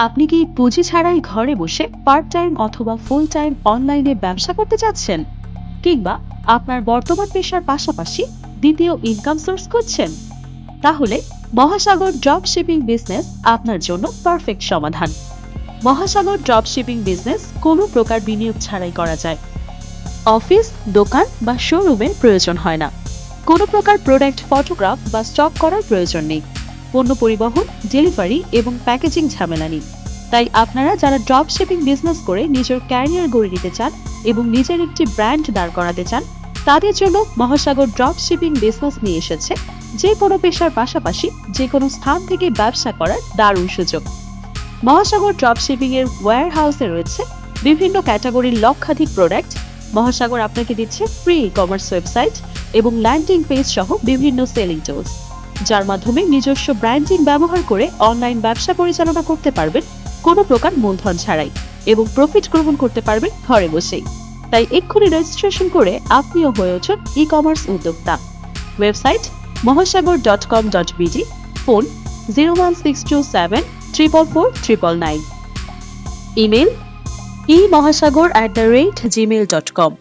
আপনি কি পুঁজি ছাড়াই ঘরে বসে পার্ট টাইম অথবা ফুল টাইম অনলাইনে ব্যবসা করতে চাচ্ছেন, কিংবা আপনার বর্তমান পেশার পাশাপাশি দ্বিতীয় ইনকাম সোর্স খুঁজছেন? তাহলে মহাসাগর ড্রপ শিপিং বিজনেস আপনার জন্য পারফেক্ট সমাধান। মহাসাগর ড্রপ শিপিং বিজনেস কোনো প্রকার বিনিয়োগ ছাড়াই করা যায়। অফিস, দোকান বা শোরুমের প্রয়োজন হয় না। কোনো প্রকার প্রোডাক্ট ফটোগ্রাফ বা স্টক করার প্রয়োজন নেই। পণ্য পরিবহন, ডেলিভারি এবং প্যাকেজিং ঝামেলা নেই। তাই আপনারা যারা ড্রপ শিপিং বিজনেস করে নিজের ক্যারিয়ার গড়ে নিতে চান এবং নিজের একটি ব্র্যান্ড দাঁড় করাতে চান, তাদের জন্য মহাসাগর ড্রপ শিপিং বিজনেস নিয়ে এসেছে যে কোনো পেশার পাশাপাশি যে কোনো স্থান থেকে ব্যবসা করার দারুণ সুযোগ। মহাসাগর ড্রপ শিপিং এর ওয়্যার হাউসে রয়েছে বিভিন্ন ক্যাটাগরির লক্ষাধিক প্রোডাক্ট। মহাসাগর আপনাকে দিচ্ছে ফ্রি ই কমার্স ওয়েবসাইট এবং ল্যান্ডিং পেজ সহ বিভিন্ন সেলিং টুলস, যার মাধ্যমে নিজস্ব ব্র্যান্ডিং ব্যবহার করে অনলাইন ব্যবসা পরিচালনা করতে পারবেন কোনো প্রকার মূলধন ছাড়াই, এবং প্রফিট গ্রহণ করতে পারবেন ঘরে বসেই। তাই এক্ষুনি রেজিস্ট্রেশন করে আপনিও হয়ে উঠুন ই কমার্স উদ্যোক্তা। Website mohasagor.com.bd, phone 01627 444 999, email emohasagar@gmail.com।